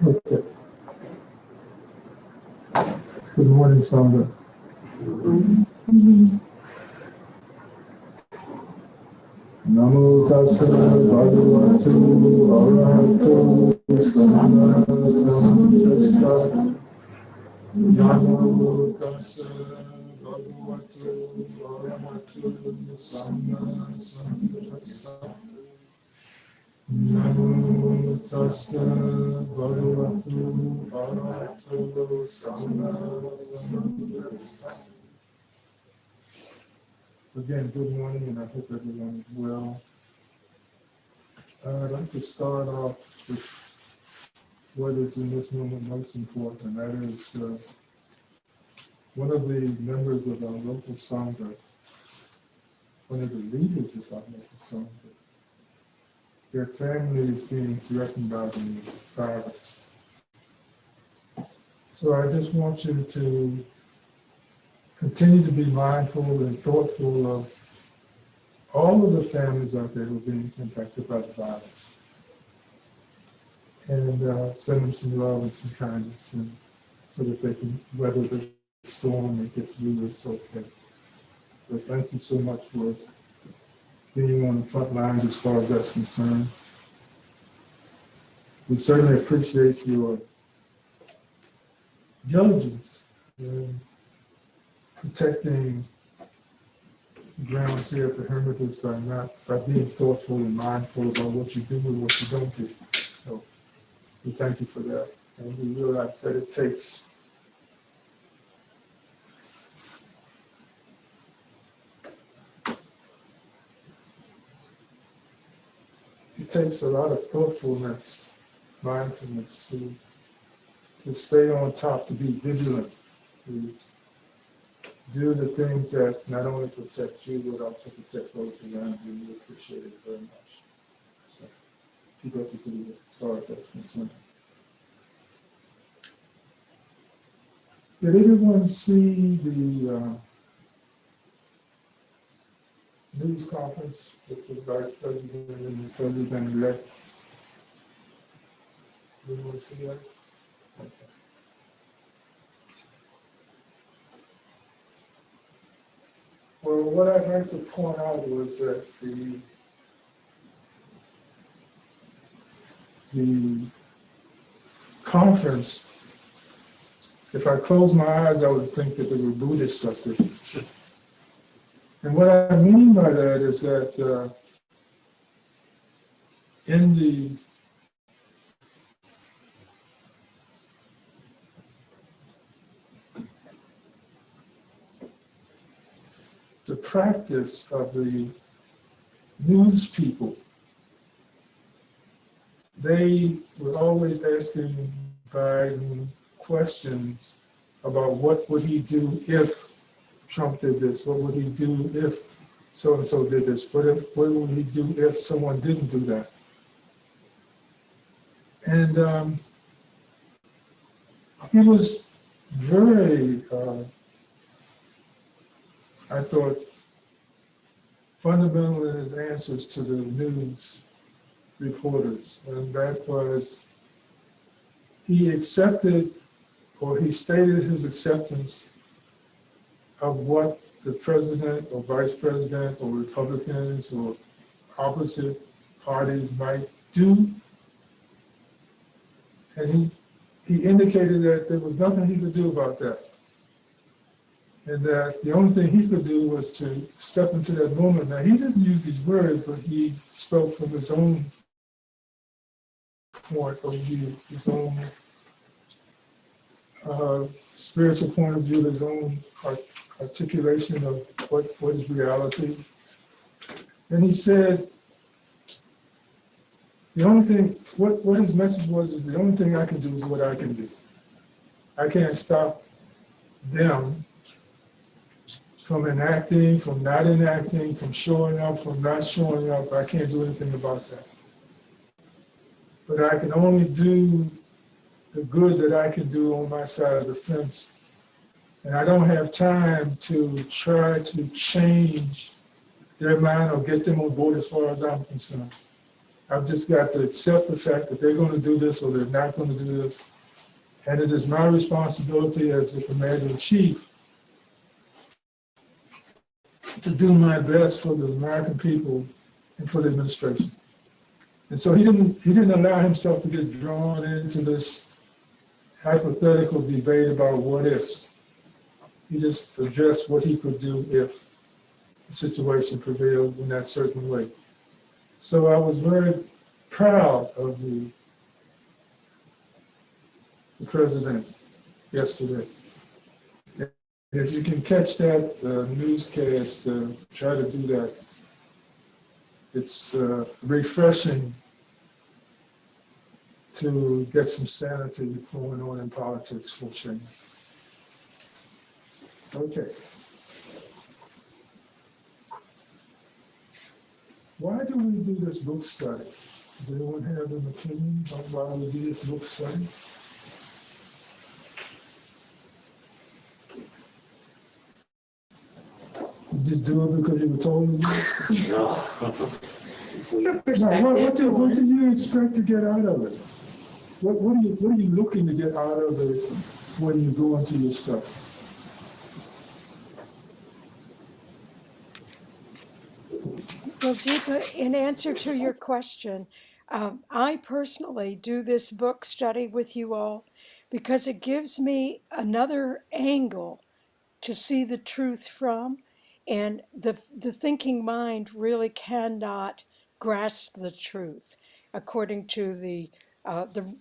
Okay. Good morning, Sandra. Namo tassa bhagavato arahato samma sambuddhassa. Namo tassa bhagavato arahato samma sambuddhassa. Namo tassa bhagavato arahato samma sambuddhassa. Again, good morning, and I hope everyone is well. I'd like to start off with what is in this moment most important, and that is one of the members of our local Sangha, one of the leaders of our local Sangha, their family is being threatened by the virus. So I just want you to continue to be mindful and thoughtful of all of the families out there who are being impacted by the virus. And send them some love and some kindness, and so that they can weather the storm and get through this okay. So thank you so much for being on the front lines as far as that's concerned. We certainly appreciate your diligence in protecting the grounds here at the Hermitage by being thoughtful and mindful about what you do and what you don't do. So we thank you for that. And we realize that it takes a lot of thoughtfulness, mindfulness to stay on top, to be vigilant, to do the things that not only protect you, but also protect those around you. We appreciate it very much. So keep up the good as far as that's concerned. Did anyone see the news conference with the Vice President and the President-elect? Anyone see that? Okay. Well, what I'd like to point out was that the conference, if I close my eyes, I would think that they were Buddhists up there. And what I mean by that is that in the practice of the news people, they were always asking Biden questions about what would he do if Trump did this, what would he do if so-and-so did this, what would he do if someone didn't do that? And he was very, I thought, fundamental in his answers to the news reporters, and that was he accepted, or he stated his acceptance of what the president or vice president or Republicans or opposite parties might do. And he indicated that there was nothing he could do about that. And that the only thing he could do was to step into that moment. Now, he didn't use these words, but he spoke from his own point of view, his own spiritual point of view, his own articulation of what is reality. And he said, the only thing, what his message was is the only thing I can do is what I can do. I can't stop them from enacting, from not enacting, from showing up, from not showing up. I can't do anything about that. But I can only do the good that I can do on my side of the fence. And I don't have time to try to change their mind or get them on board as far as I'm concerned. I've just got to accept the fact that they're going to do this or they're not going to do this. And it is my responsibility as the commander-in-chief to do my best for the American people and for the administration. And so he didn't allow himself to get drawn into this hypothetical debate about what ifs. He just addressed what he could do if the situation prevailed in that certain way. So I was very proud of the president yesterday. And if you can catch that newscast, try to do that. It's refreshing to get some sanity going on in politics for change. Okay. Why do we do this book study? Does anyone have an opinion on why we do this book study? You just do it because you were told to do it? No. What do you expect to get out of it? What are you looking to get out of it when you go into your stuff? Well, Deepa, in answer to your question, I personally do this book study with you all because it gives me another angle to see the truth from, and the thinking mind really cannot grasp the truth. According to the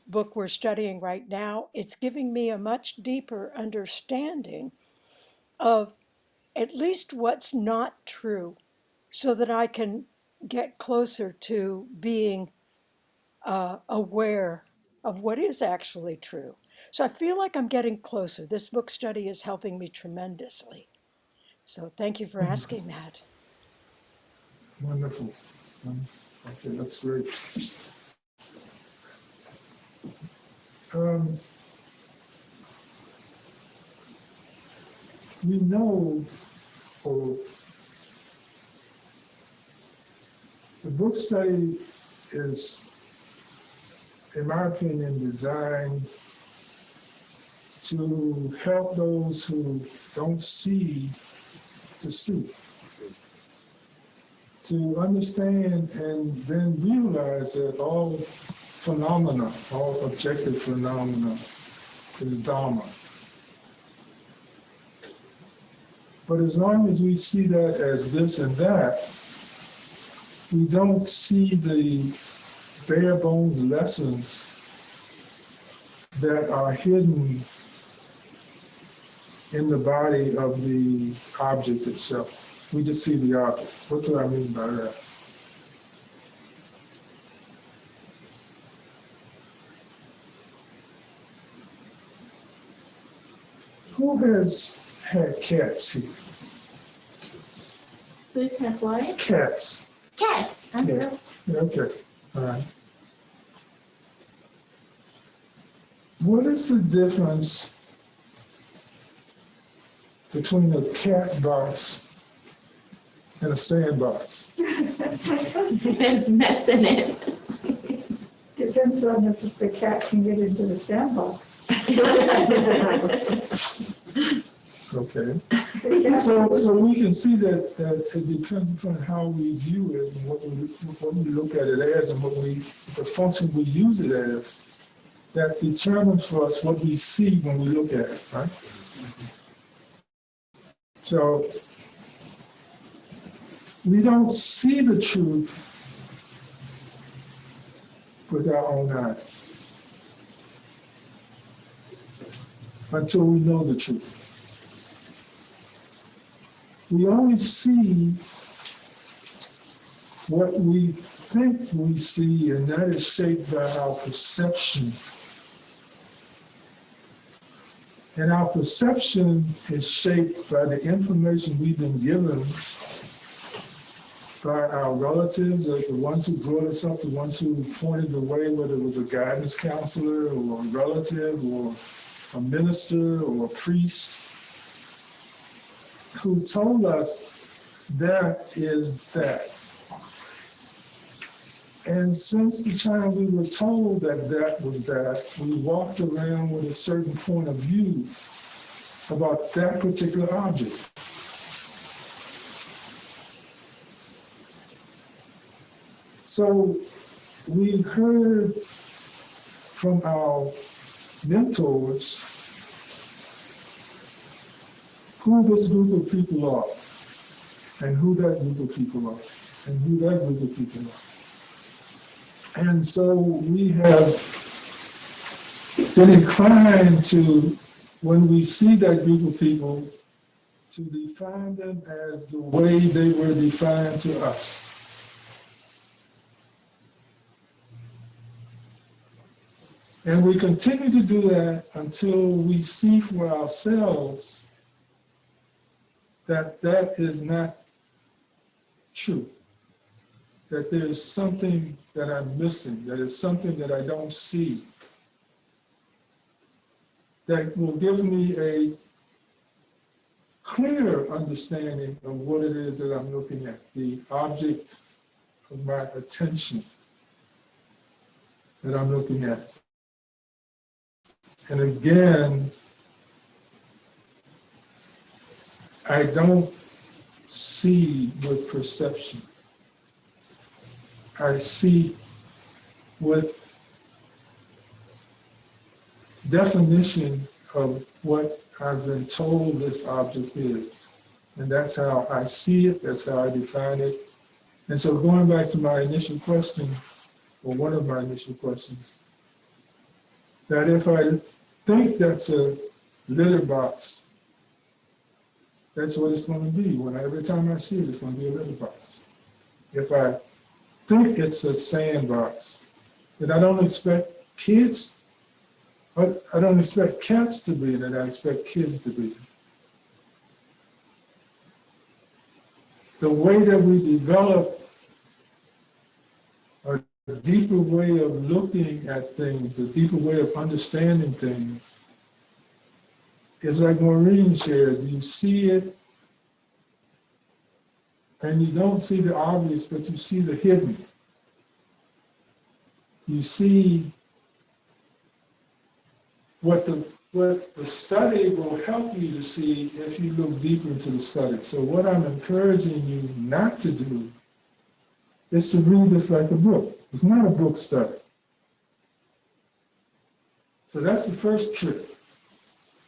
book we're studying right now, it's giving me a much deeper understanding of at least what's not true, so that I can get closer to being aware of what is actually true. So I feel like I'm getting closer. This book study is helping me tremendously. So thank you for asking that. Wonderful. Okay, that's great. We know, or the book study is, in my opinion, designed to help those who don't see to see, to understand and then realize that all phenomena, all objective phenomena is Dharma. But as long as we see that as this and that, we don't see the bare bones lessons that are hidden in the body of the object itself. We just see the object. What do I mean by that? Who has had cats here? Who's had what? Cats. Cats. I Yeah. know. Yeah, okay, all right. What is the difference between a cat box and a sandbox? There's mess in it. Depends on if the cat can get into the sandbox. Okay. So we can see that it depends upon how we view it and what we look at it as and the function we use it as, that determines for us what we see when we look at it, right? So we don't see the truth with our own eyes until we know the truth. We only see what we think we see, and that is shaped by our perception. And our perception is shaped by the information we've been given by our relatives, like the ones who brought us up, the ones who pointed the way, whether it was a guidance counselor or a relative or a minister or a priest, who told us that is that. And since the time we were told that that was that, we walked around with a certain point of view about that particular object. So we heard from our mentors who this group of people are, and who that group of people are, and who that group of people are. And so we have been inclined to, when we see that group of people, to define them as the way they were defined to us. And we continue to do that until we see for ourselves that that is not true. That there is something that I'm missing, that is something that I don't see, that will give me a clear understanding of what it is that I'm looking at, the object of my attention that I'm looking at. And again, I don't see with perception. I see with definition of what I've been told this object is. And that's how I see it, that's how I define it. And so going back to my initial question, or one of my initial questions, that if I think that's a litter box, that's what it's going to be. Every time I see it, it's going to be a litter box. If I think it's a sandbox, then I don't expect kids, I don't expect cats to be in it, I expect kids to be in it. The way that we develop a deeper way of looking at things, a deeper way of understanding things, is like Maureen shared. You see it, and you don't see the obvious, but you see the hidden. You see what the study will help you to see if you look deeper into the study. So what I'm encouraging you not to do is to read this like a book. It's not a book study. So that's the first trick.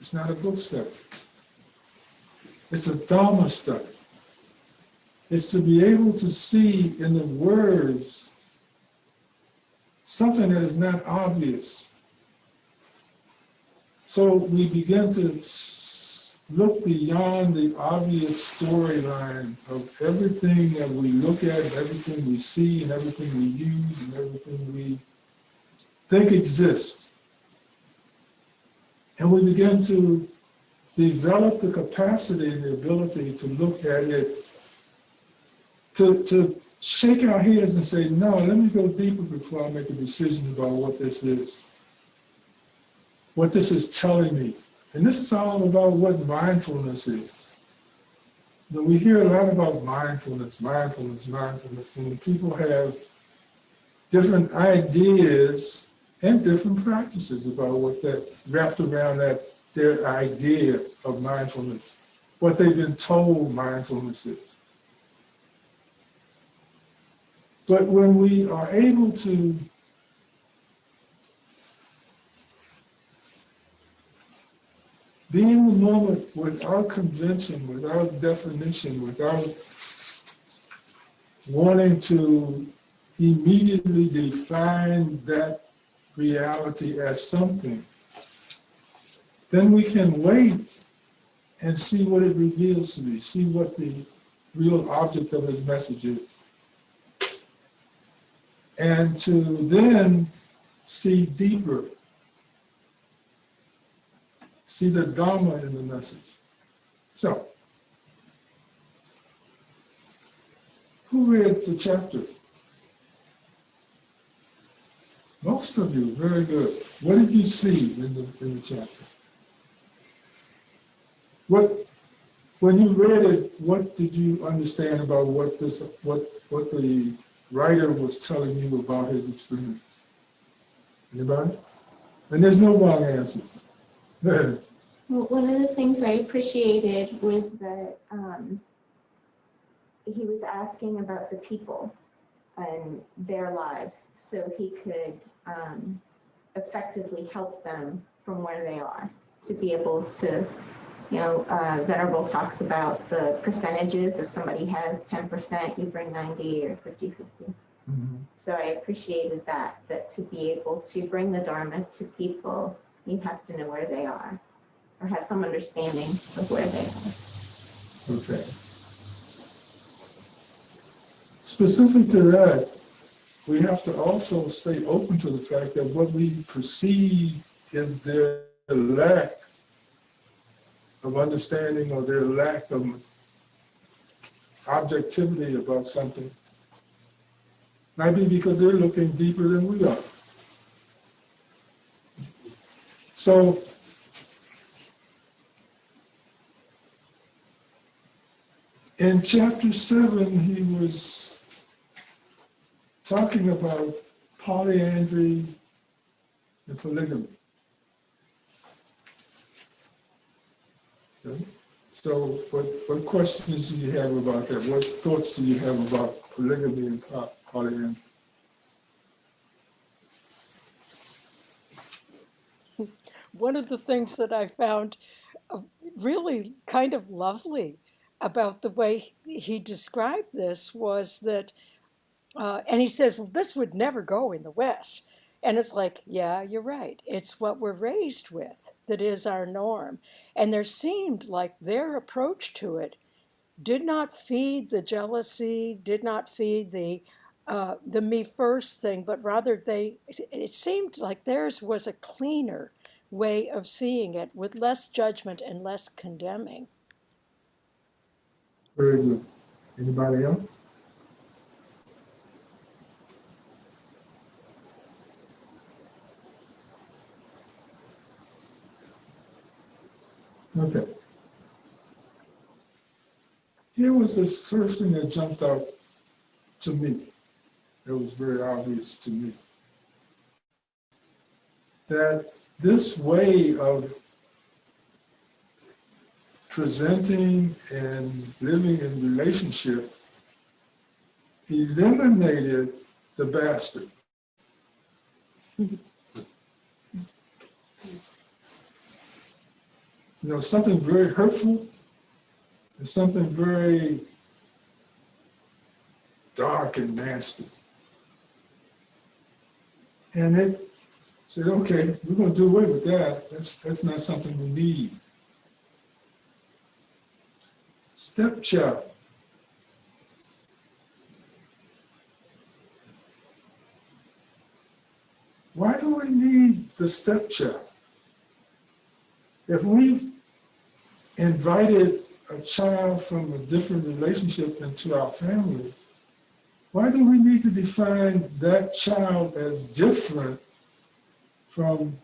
It's not a book study. It's a Dharma study. It's to be able to see in the words something that is not obvious. So we begin to look beyond the obvious storyline of everything that we look at, and everything we see, and everything we use, and everything we think exists. And we begin to develop the capacity and the ability to look at it, to shake our heads and say, no, let me go deeper before I make a decision about what this is. What this is telling me. And this is all about what mindfulness is. But we hear a lot about mindfulness, and people have different ideas and different practices about what that, wrapped around that, their idea of mindfulness, what they've been told mindfulness is. But when we are able to be in the moment without convention, without definition, without wanting to immediately define that reality as something, then we can wait and see what it reveals to me, see what the real object of his message is. And to then see deeper, see the Dharma in the message. So, who read the chapter? Most of you, very good. What did you see in the chapter? When you read it, what did you understand about what the writer was telling you about his experience? Anybody? And there's no wrong answer. Go ahead. Well, one of the things I appreciated was that he was asking about the people and their lives so he could effectively help them from where they are to be able to, Venerable talks about the percentages. If somebody has 10%, you bring 90 or 50-50. Mm-hmm. So I appreciated that to be able to bring the Dharma to people, you have to know where they are or have some understanding of where they are. Okay. Specific to that, we have to also stay open to the fact that what we perceive is their lack of understanding or their lack of objectivity about something. Might be because they're looking deeper than we are. So, in chapter 7, he was talking about polyandry and polygamy. Okay? So what questions do you have about that? What thoughts do you have about polygamy and polyandry? One of the things that I found really kind of lovely about the way he described this was that, and he says, well, this would never go in the West. And it's like, yeah, you're right. It's what we're raised with that is our norm. And there seemed like their approach to it did not feed the jealousy, did not feed the me first thing, but rather it seemed like theirs was a cleaner way of seeing it with less judgment and less condemning. Very good. Anybody else? Okay. Here was the first thing that jumped out to me. It was very obvious to me that this way of presenting and living in relationship eliminated the bastard. Something very hurtful and something very dark and nasty. And it said, okay, we're going to do away with that. That's not something we need. Stepchild. Why do we need the stepchild? If we invited a child from a different relationship into our family, why do we need to define that child as different from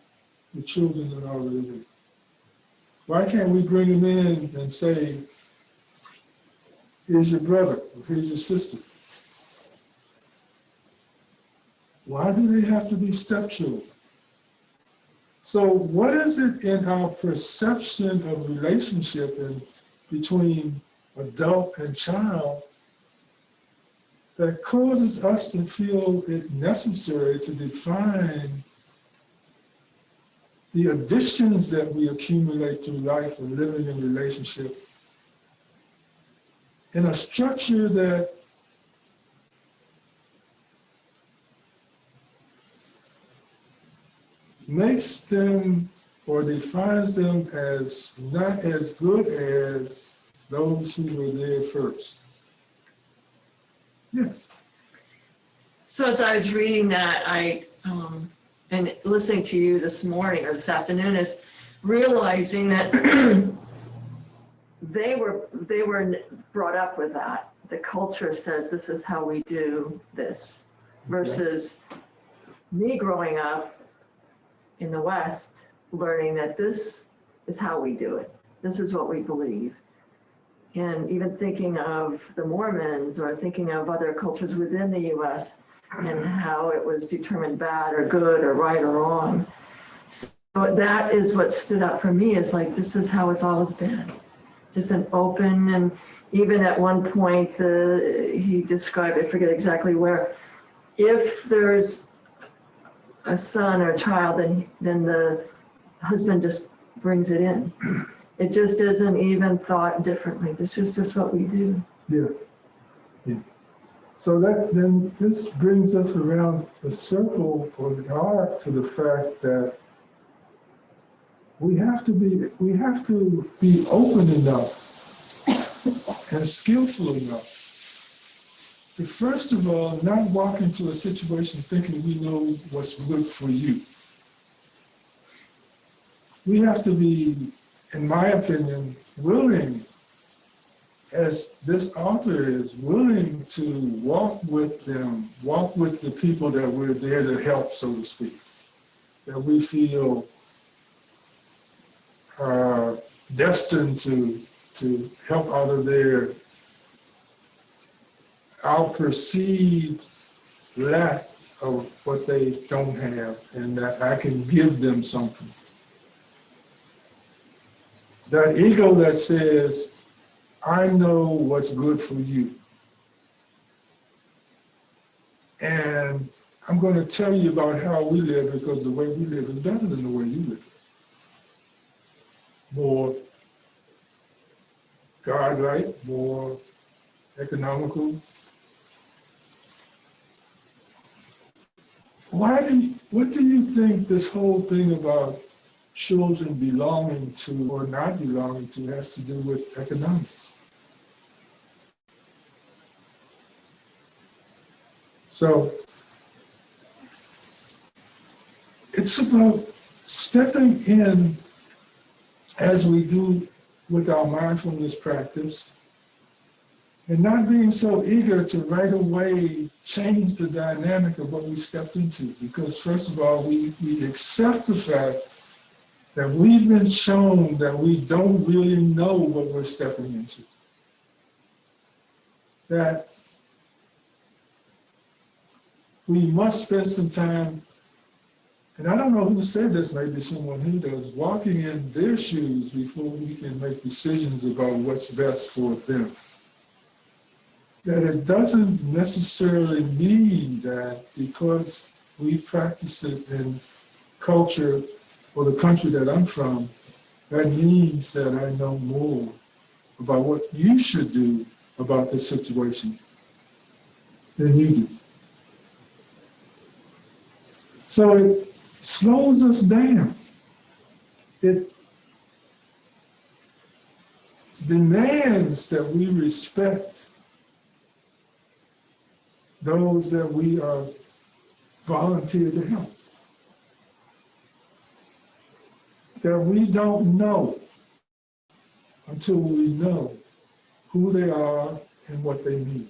the children that are already there? Why can't we bring them in and say, here's your brother, or here's your sister? Why do they have to be stepchildren? So what is it in our perception of relationship between adult and child that causes us to feel it necessary to define the additions that we accumulate through life and living in relationship in a structure that makes them or defines them as not as good as those who were there first? Yes. So as I was reading that, and listening to you this morning or this afternoon, is realizing that they were brought up with that. The culture says this is how we do this, versus me growing up in the West, learning that this is how we do it. This is what we believe. And even thinking of the Mormons or thinking of other cultures within the US and how it was determined bad or good or right or wrong. So that is what stood out for me, is like, this is how it's always been. Just an open, and even at one point, he described, I forget exactly where, if there's a son or a child, then the husband just brings it in. It just isn't even thought differently. This is just what we do. Yeah. Yeah. So then this brings us around the circle for God to the fact that we have to be open enough and skillful enough to, first of all, not walk into a situation thinking we know what's good for you. We have to be, in my opinion, willing, as this author is, willing to walk with them, walk with the people that we're there to help, so to speak, that we feel are destined to help out of our perceived lack of what they don't have, and that I can give them something. That ego that says, I know what's good for you. And I'm going to tell you about how we live, because the way we live is better than the way you live. More godlike, more economical. What do you think this whole thing about children belonging to or not belonging to has to do with economics? So it's about stepping in, as we do with our mindfulness practice, and not being so eager to right away change the dynamic of what we stepped into. Because first of all, we accept the fact that we've been shown that we don't really know what we're stepping into. That we must spend some time, and I don't know who said this, maybe someone who does, walking in their shoes before we can make decisions about what's best for them. That it doesn't necessarily mean that because we practice it in culture or the country that I'm from, that means that I know more about what you should do about this situation than you do. So it slows us down. It demands that we respect those that we are volunteered to help. That we don't know until we know who they are and what they need.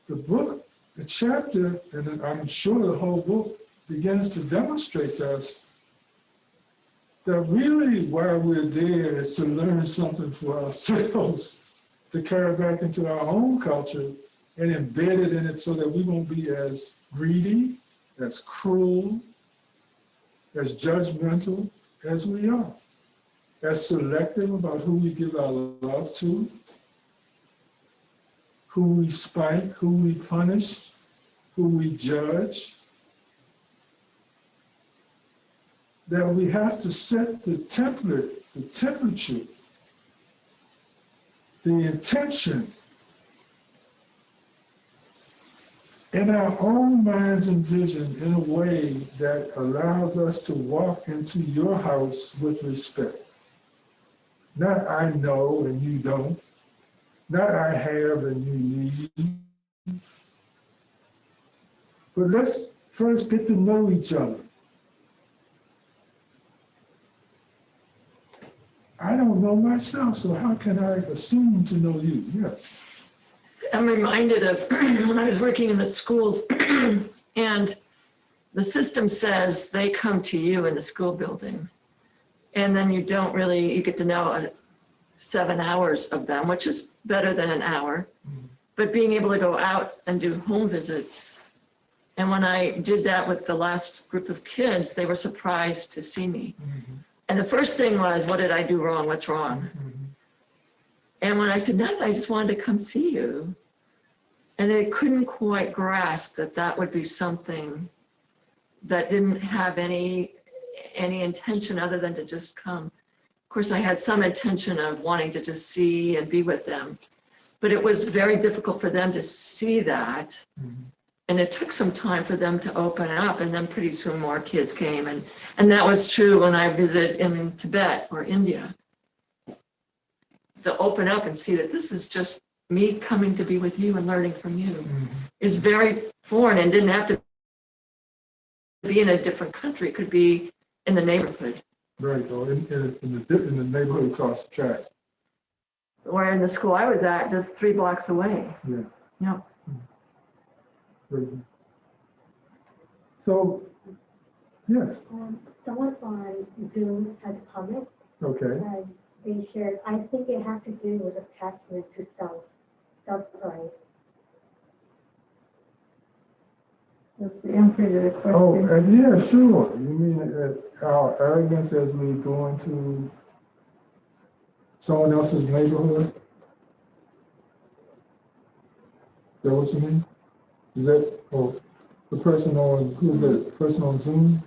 The book, the chapter, and I'm sure the whole book, begins to demonstrate to us that really why we're there is to learn something for ourselves, to carry back into our own culture and embed it in it so that we won't be as greedy, as cruel, as judgmental as we are, as selective about who we give our love to, who we spite, who we punish, who we judge. That we have to set the template, the temperature, the intention in our own minds and vision in a way that allows us to walk into your house with respect. Not I know and you don't. Not I have and you need. But let's first get to know each other. I don't know myself, so how can I assume to know you? Yes. I'm reminded of when I was working in the schools and the system says they come to you in the school building, and then you get to know 7 hours of them, which is better than an hour. But being able to go out and do home visits. And when I did that with the last group of kids, they were surprised to see me. And the first thing was, what did I do wrong? What's wrong? And when I said, nothing, I just wanted to come see you. And they couldn't quite grasp that that would be something that didn't have any intention other than to just come. Of course, I had some intention of wanting to just see and be with them, but it was very difficult for them to see that. And it took some time for them to open up, and then pretty soon more kids came. And that was true when I visited in Tibet or India. To open up and see that this is just me coming to be with you and learning from you is very foreign, and didn't have to be in a different country. It could be in the neighborhood. Right, or in the neighborhood across the track. Or in the school I was at, just 3 blocks away. Yeah. Yeah. Very good. So, yes, Someone on Zoom had a comment, okay. and they shared, I think it has to do with attachment to self-pride. That's the answer to the question. Oh, yeah, sure. You mean our arrogance as we go into someone else's neighborhood? Is that what you mean? Is that, oh, the person on, who's that, person on Zoom?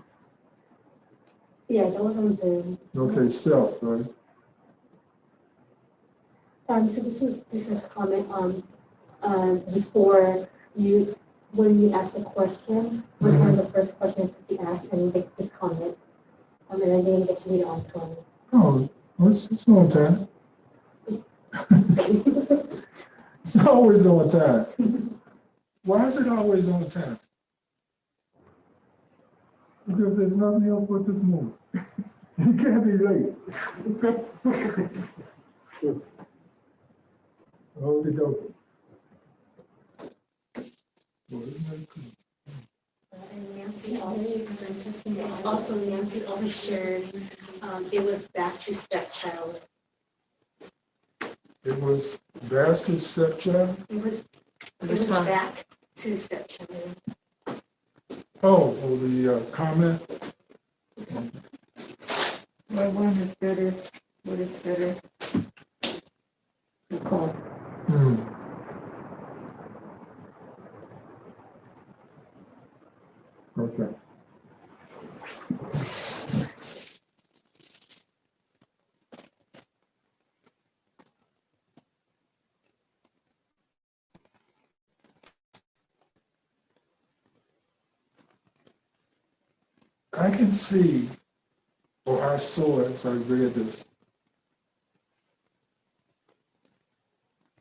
Yeah, that was on Zoom. Okay, self, right? So this is a comment on before you, when you asked the question, was one of the first questions that you asked, and you make this comment. And I didn't get to read it on time. Oh, it's on time. It's always on time. Why is it always on time? Because there's nothing else but this movie. You can't be late. Oh, the dope. Well, isn't that cool? And Nancy also, because I'm testing it, it's also Nancy also shared, it was back to stepchild. It was Basker's stepchild? It was back to stepchild. Oh, the comment? What one is better? What is better? Call. Okay. I can see, or I saw as I read this,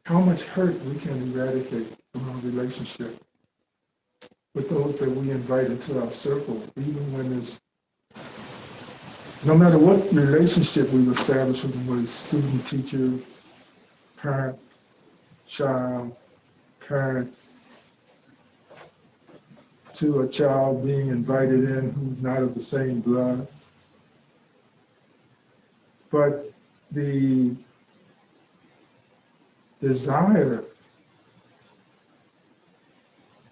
how much hurt we can eradicate from our relationship with those that we invite into our circle, even when there's, no matter what relationship we've established with them, whether it's student, teacher, parent, child, parent, to a child being invited in who's not of the same blood. But the desire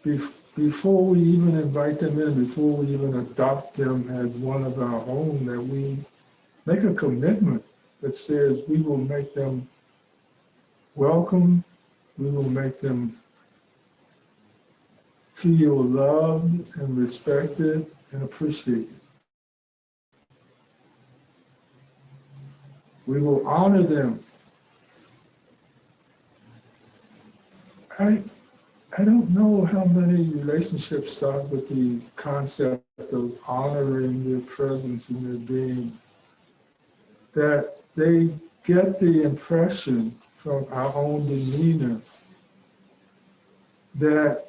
before we even invite them in, before we even adopt them as one of our own, that we make a commitment that says we will make them welcome, we will make them feel loved and respected and appreciated. We will honor them. I don't know how many relationships start with the concept of honoring their presence and their being, that they get the impression from our own demeanor that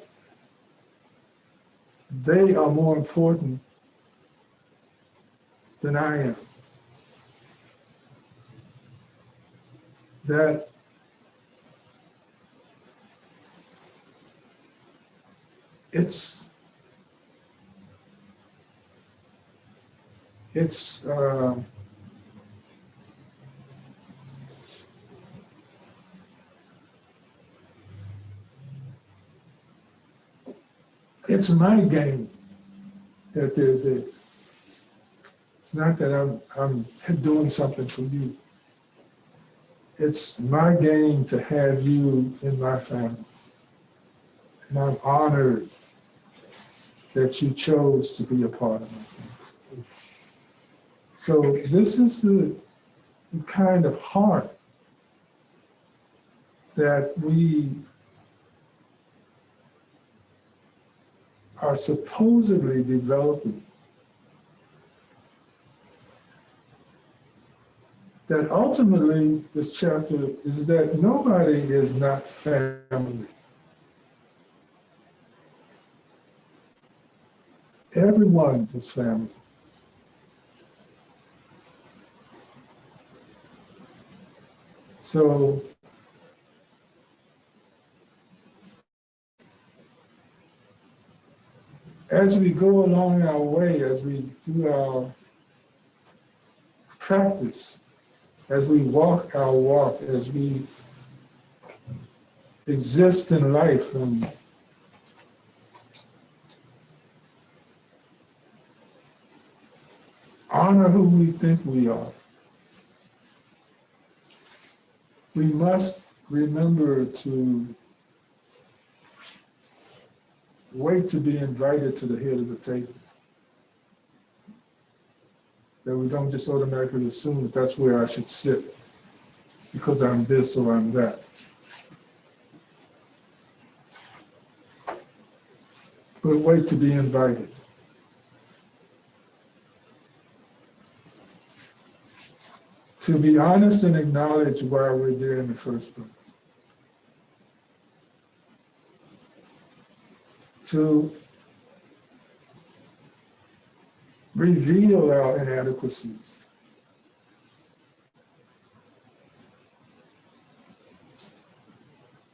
they are more important than I am. That it's it's my game that they're there. It's not that I'm doing something for you. It's my game to have you in my family. And I'm honored that you chose to be a part of my family. So this is the kind of heart that we are supposedly developing. That ultimately, this chapter is that nobody is not family. Everyone is family. So as we go along our way, as we do our practice, as we walk our walk, as we exist in life and honor who we think we are, we must remember to wait to be invited to the head of the table. That we don't just automatically assume that that's where I should sit because I'm this or I'm that. But wait to be invited. To be honest and acknowledge why we're there in the first place. To reveal our inadequacies.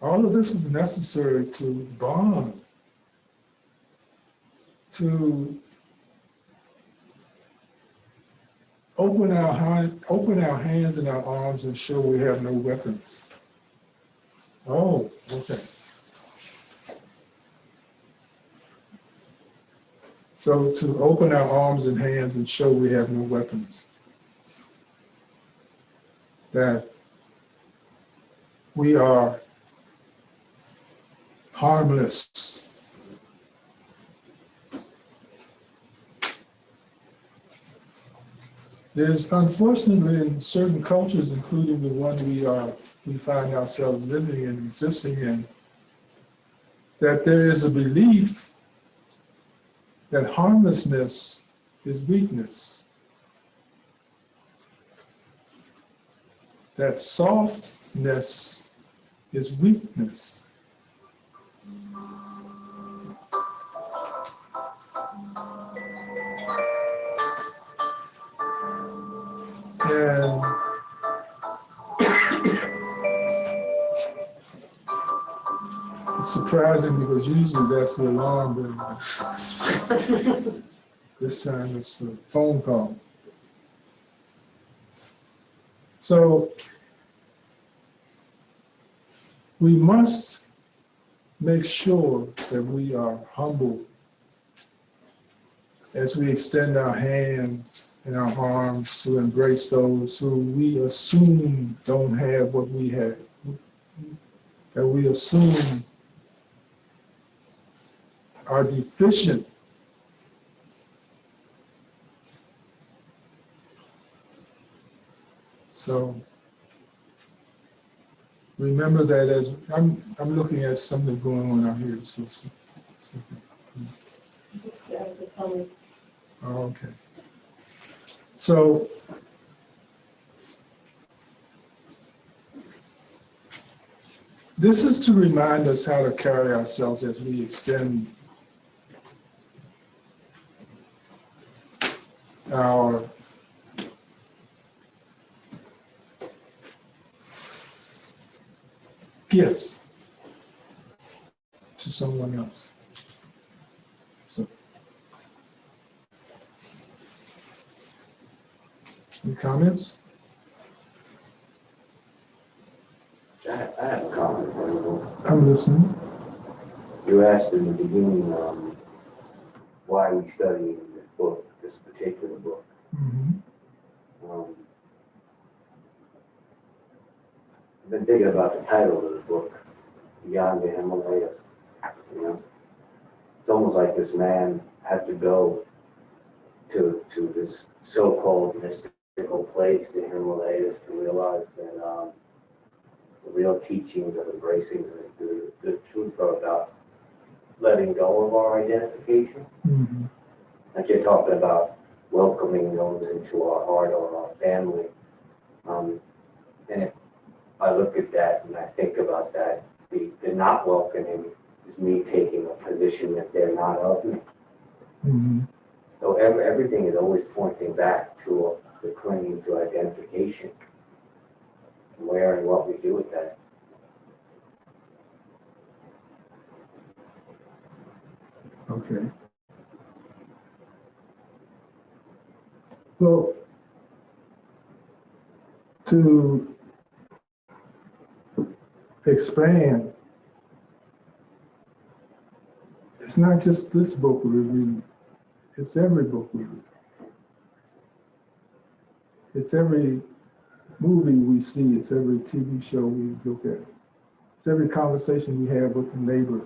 All of this is necessary to bond, to open our hands and our arms and show we have no weapons. Oh, okay. So to open our arms and hands and show we have no weapons. That we are harmless. There's unfortunately in certain cultures, including the one we find ourselves living and existing in, that there is a belief that harmlessness is weakness. That softness is weakness. And it's surprising because usually that's the alarm bell. This time it's a phone call. So we must make sure that we are humble as we extend our hands and our arms to embrace those who we assume don't have what we have, that we assume are deficient. So remember that as I'm looking at something going on out here. Oh, okay. So this is to remind us how to carry ourselves as we extend our gift to someone else. So, any comments? I have a comment for you. I'm listening. You asked in the beginning, I'm studying this book, this particular book. Mhm. I've been thinking about the title of the book, Beyond the Himalayas. You know, it's almost like this man had to go to this so-called mystical place, the Himalayas, to realize that the real teachings of embracing the truth are about letting go of our identification. Mhm. Like you're talking about welcoming those into our heart or our family. And if I look at that and I think about that, the not welcoming is me taking a position that they're not of me. Mhm. So everything is always pointing back to the clinging to identification, where and what we do with that. Okay. Well, to expand, it's not just this book we read, it's every book we read. It's every movie we see, it's every TV show we look at. It's every conversation we have with the neighbor.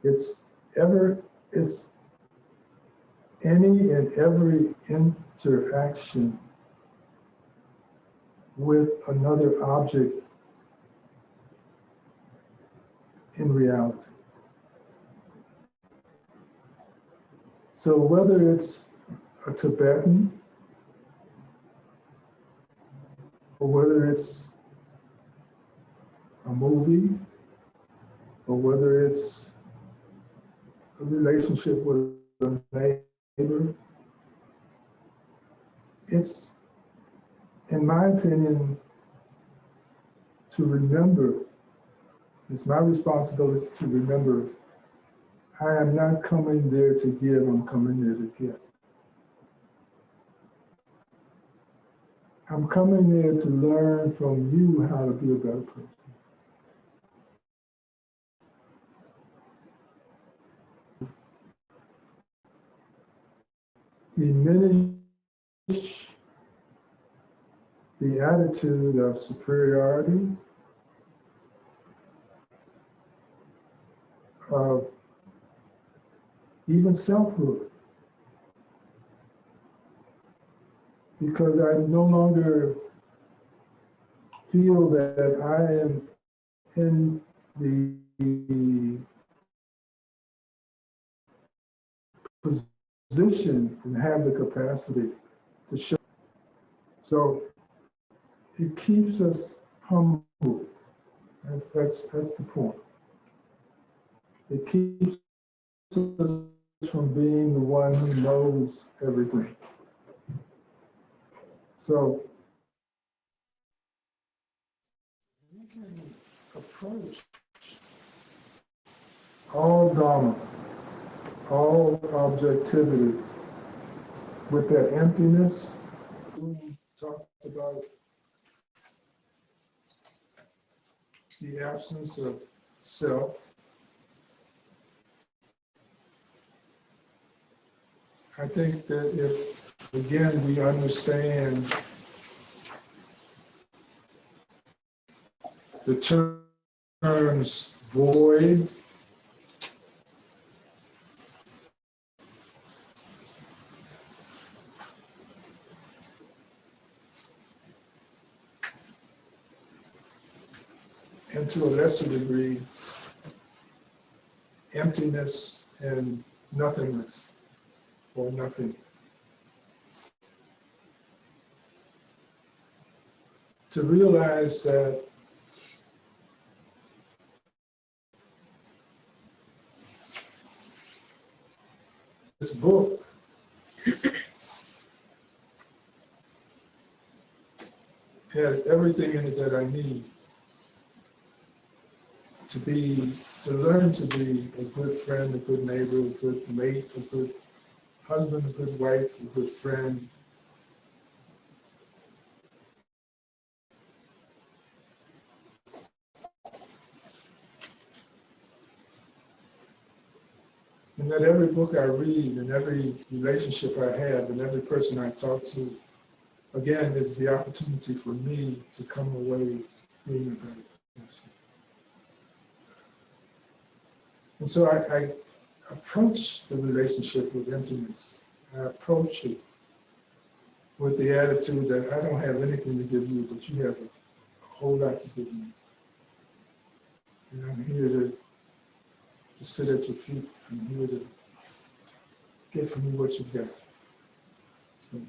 It's any and every interaction with another object in reality. So whether it's a Tibetan or whether it's a movie or whether it's a relationship with a neighbor, it's, in my opinion, to remember, it's my responsibility to remember I am not coming there to give, I'm coming there to get. I'm coming there to learn from you how to be a better person. Diminish the attitude of superiority, of even selfhood, because I no longer feel that I am in the position and have the capacity to show. So it keeps us humble. That's the point. It keeps us from being the one who knows everything. So we can approach all Dharma, all objectivity with that emptiness. We talked about the absence of self. I think that if, again, we understand the terms void, and to a lesser degree, emptiness and nothingness or nothing. To realize that this book has everything in it that I need to learn to be a good friend, a good neighbor, a good mate, a good husband, a good wife, a good friend. And that every book I read and every relationship I have and every person I talk to, again, is the opportunity for me to come away being a better person. And so I approach the relationship with emptiness. I approach it with the attitude that I don't have anything to give you, but you have a whole lot to give me. And I'm here to sit at your feet. I'm here to get from you what you've got. So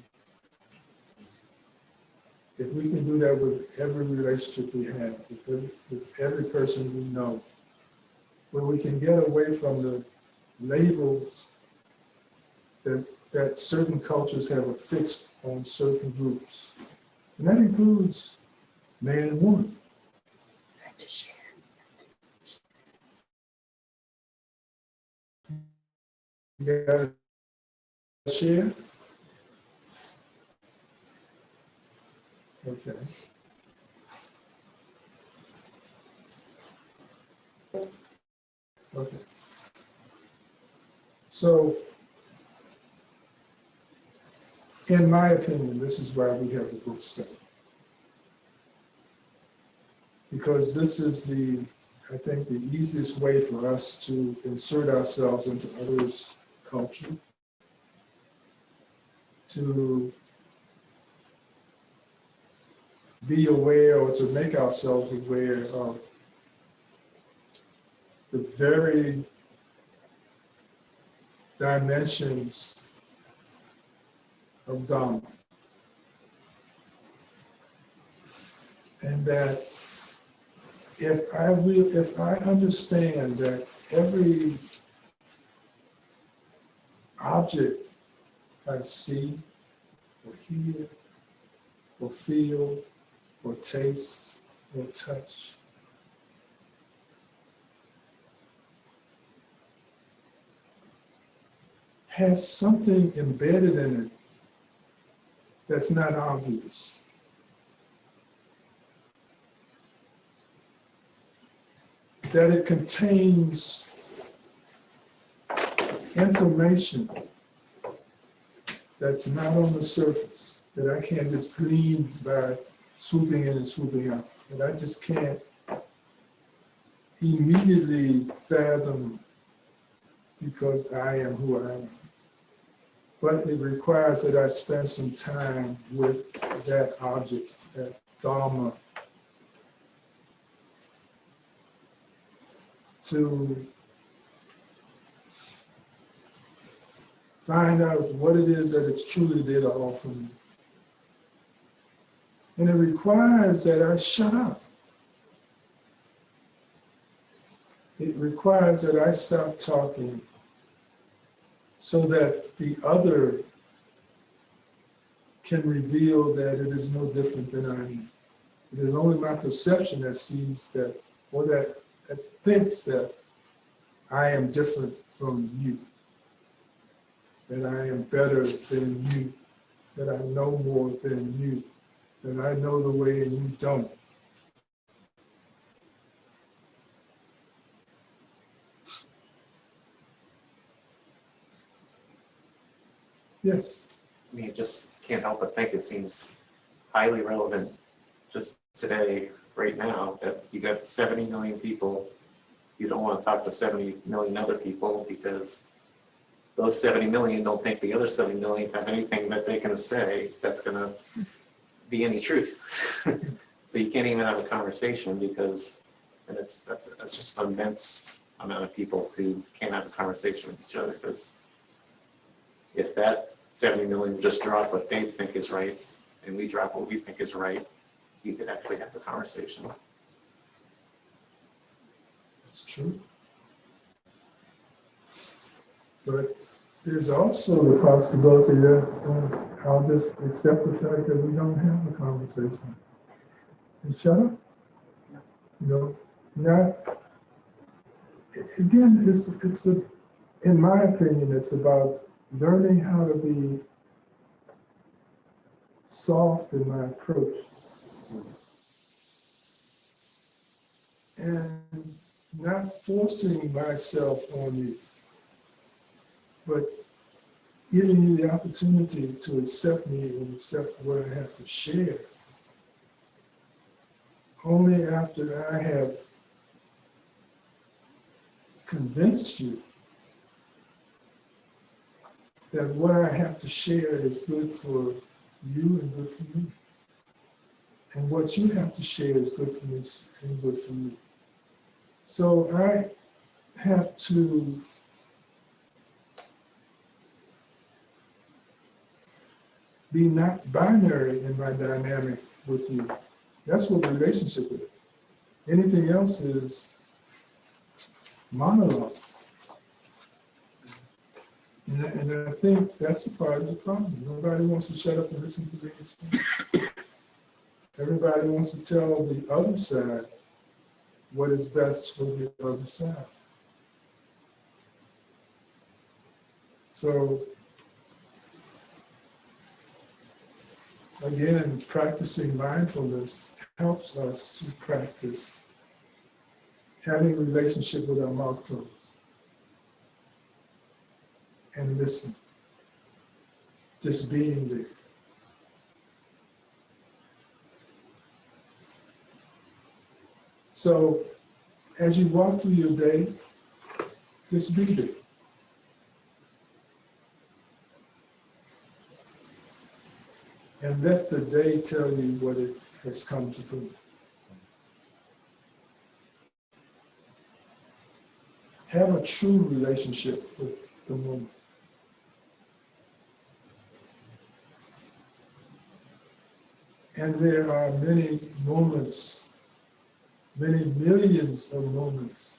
if we can do that with every relationship we have, with every person we know, where we can get away from the labels that certain cultures have affixed on certain groups. And that includes man and woman. You gotta share? Okay. Okay. So, in my opinion, this is why we have the book study. Because this is I think the easiest way for us to insert ourselves into others' culture, to be aware or to make ourselves aware of the very dimensions of Dharma. And that if I understand that every object I see or hear or feel or taste or touch has something embedded in it that's not obvious. That it contains information that's not on the surface, that I can't just glean by swooping in and swooping out, that I just can't immediately fathom because I am who I am. But it requires that I spend some time with that object, that Dharma, to find out what it is that it's truly there to offer me. And it requires that I shut up. It requires that I stop talking so that the other can reveal that it is no different than I am. It is only my perception that sees that, or that thinks that I am different from you, that I am better than you, that I know more than you, that I know the way and you don't. Yes. I mean, just can't help but think it seems highly relevant just today, right now, that you got 70 million people. You don't want to talk to 70 million other people because those 70 million don't think the other 70 million have anything that they can say that's going to be any truth. So you can't even have a conversation because, and that's just an immense amount of people who can't have a conversation with each other, because if that 70 million just drop what they think is right and we drop what we think is right, you could actually have the conversation. That's true. But there's also the possibility that I'll just accept the fact that we don't have a conversation and shut up. You know, not, again, it's in my opinion, it's about learning how to be soft in my approach and not forcing myself on you. but giving you the opportunity to accept me and accept what I have to share, only after I have convinced you that what I have to share is good for you and good for me. And what you have to share is good for me and good for you. So I have to be not binary in my dynamic with you. That's what relationship is. Anything else is monologue. And I think that's a part of the problem. Nobody wants to shut up and listen to me. Everybody wants to tell the other side what is best for the other side. So, again, practicing mindfulness helps us to practice having a relationship with our mouth closed and listen, just being there. So, as you walk through your day, just be there. And let the day tell you what it has come to be. Have a true relationship with the moment. And there are many moments, many millions of moments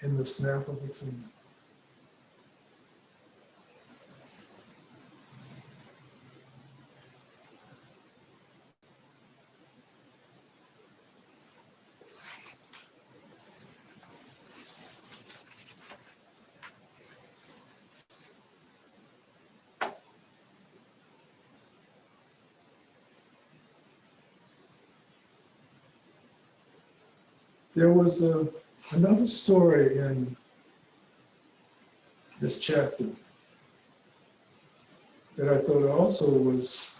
in the snap of a finger. There was another story in this chapter that I thought also was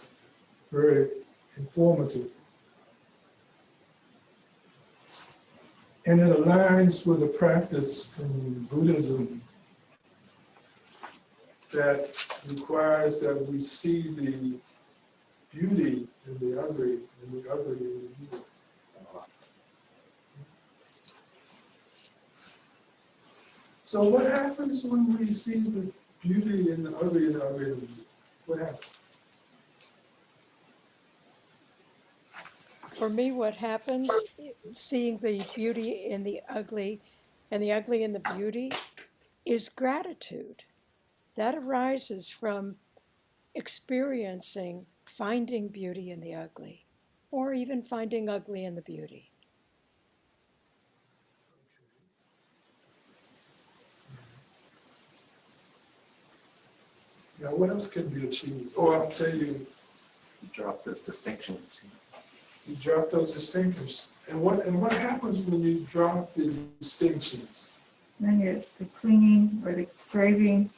very informative. And it aligns with a practice in Buddhism that requires that we see the beauty in the ugly and the ugly in the beauty. So what happens when we see the beauty in the ugly and the ugly in the beauty? What happens? For me, what happens, seeing the beauty in the ugly and the ugly in the beauty, is gratitude. That arises from experiencing finding beauty in the ugly, or even finding ugly in the beauty. Now, what else can be achieved? Oh, I'll tell you, You drop those distinctions. you drop those distinctions. And what happens when you drop the distinctions? Then the clinging or the craving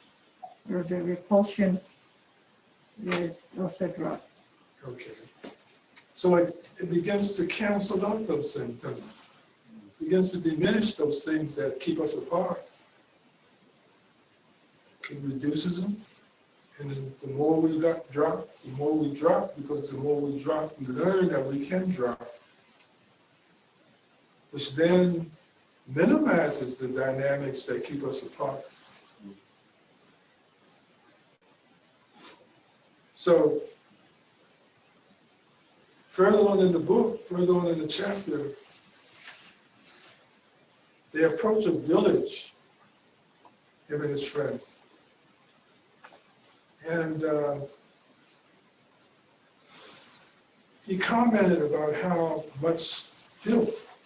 or the repulsion is also dropped. Okay. So it begins to cancel out those things, doesn't it? It begins to diminish those things that keep us apart. It reduces them. And then the more we drop, the more we drop, because the more we drop, we learn that we can drop, which then minimizes the dynamics that keep us apart. So, further on in the book, further on in the chapter, they approach a village, him and his friend. And he commented about how much filth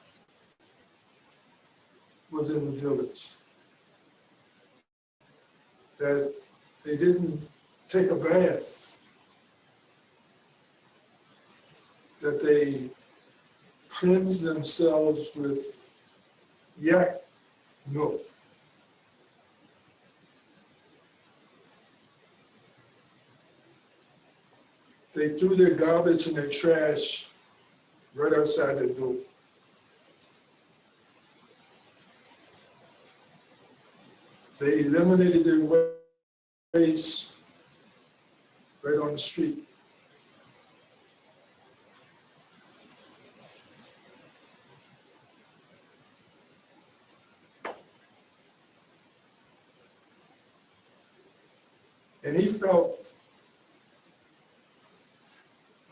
was in the village, that they didn't take a bath, that they cleansed themselves with yak milk, they threw their garbage and their trash right outside their door. They eliminated their waste right on the street. And he felt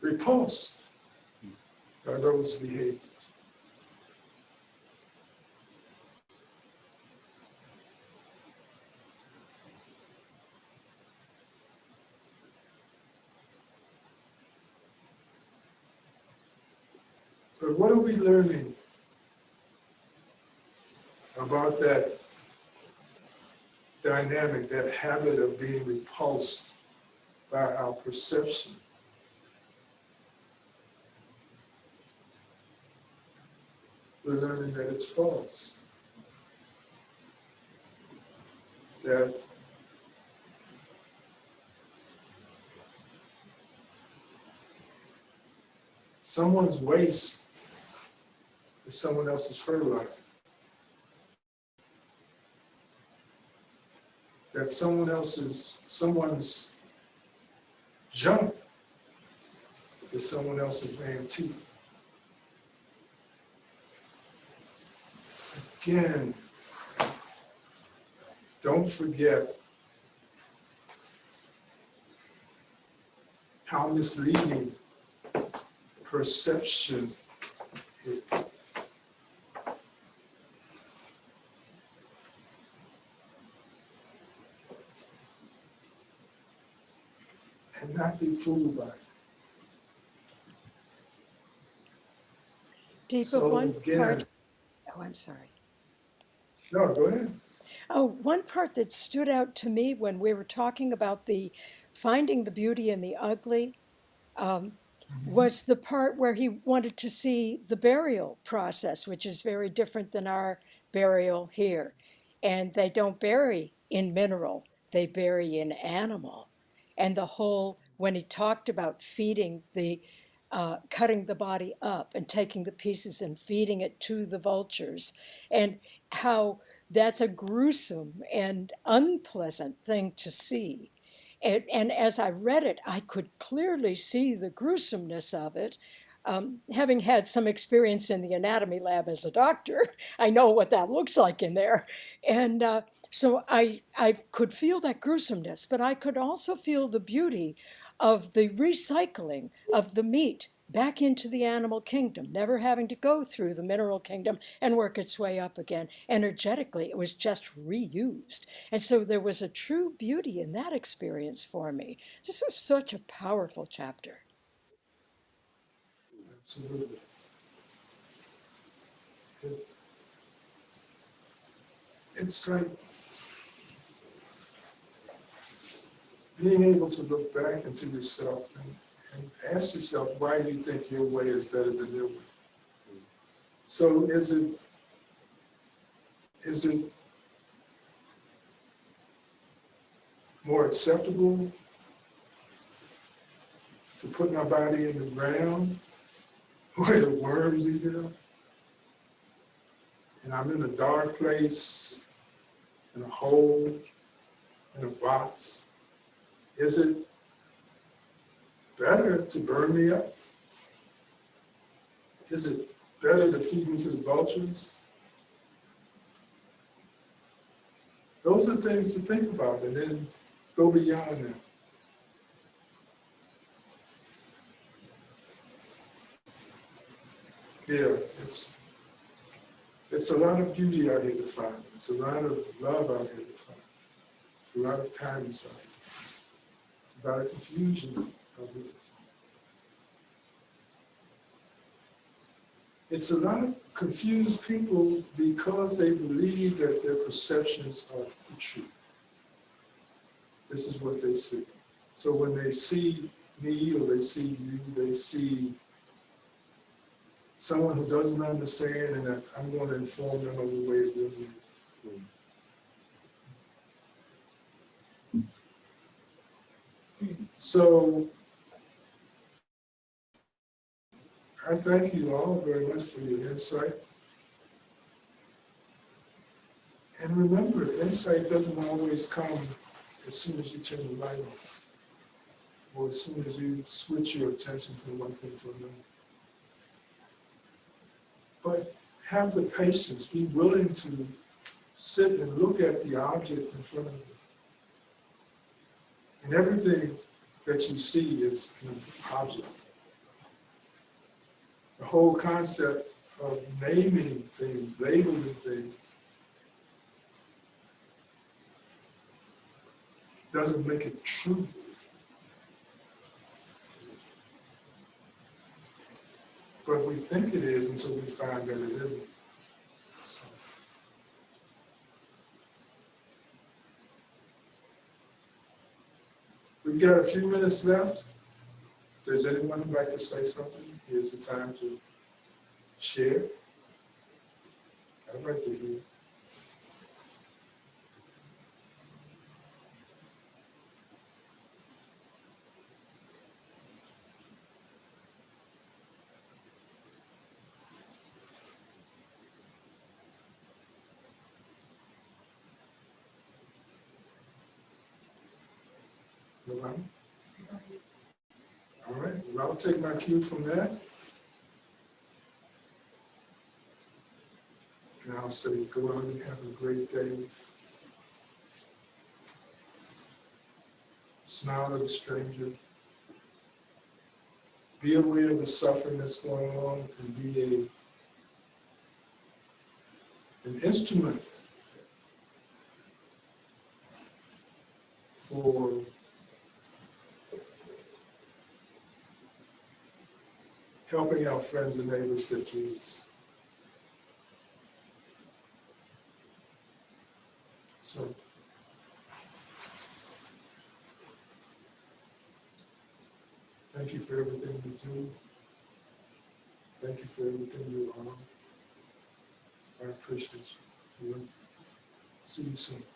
repulsed by those behaviors. But what are we learning about that dynamic, that habit of being repulsed by our perception? We're learning that it's false. That someone's waste is someone else's fertilizer. That someone's junk is someone else's antique. Again, don't forget how misleading perception is. And not be fooled by it. Deepa, So one again, part. Oh, I'm sorry. no, go ahead. Oh, one part that stood out to me when we were talking about the finding the beauty in the ugly was the part where he wanted to see the burial process, which is very different than our burial here. And they don't bury in mineral, they bury in animal. And the whole, when he talked about feeding cutting the body up and taking the pieces and feeding it to the vultures, and how that's a gruesome and unpleasant thing to see. And as I read it, I could clearly see the gruesomeness of it. Having had some experience in the anatomy lab as a doctor, I know what that looks like in there. And so I could feel that gruesomeness, but I could also feel the beauty of the recycling of the meat back into the animal kingdom, never having to go through the mineral kingdom and work its way up again. Energetically, it was just reused. And so there was a true beauty in that experience for me. This was such a powerful chapter. Absolutely. It's like being able to look back into yourself and ask yourself why you think your way is better than their way. So is it more acceptable to put my body in the ground where the worms eat it up? And I'm in a dark place, in a hole, in a box. Is it better to burn me up? Is it better to feed me to the vultures? Those are things to think about and then go beyond that. Yeah, it's a lot of beauty out here to find. It's a lot of love out here to find. It's a lot of kindness out here. It's about a confusion out here. It's a lot of confused people because they believe that their perceptions are the truth. This is what they see. So when they see me or they see you, they see someone who doesn't understand, and I'm going to inform them of the way of living. So I thank you all very much for your insight. And remember, insight doesn't always come as soon as you turn the light on, or as soon as you switch your attention from one thing to another. But have the patience, be willing to sit and look at the object in front of you. And everything that you see is an object. The whole concept of naming things, labeling things, doesn't make it true. But we think it is until we find that it isn't. So, we've got a few minutes left. Does anyone who'd like to say something? Here's the time to share. I'd like to hear. Nobody? All right, well, I'll take my cue from that. And I'll say, go out and have a great day. Smile at a stranger. Be aware of the suffering that's going on and be an instrument for helping our friends and neighbors get through this. So, thank you for everything you do. Thank you for everything you are. I appreciate you. See you soon.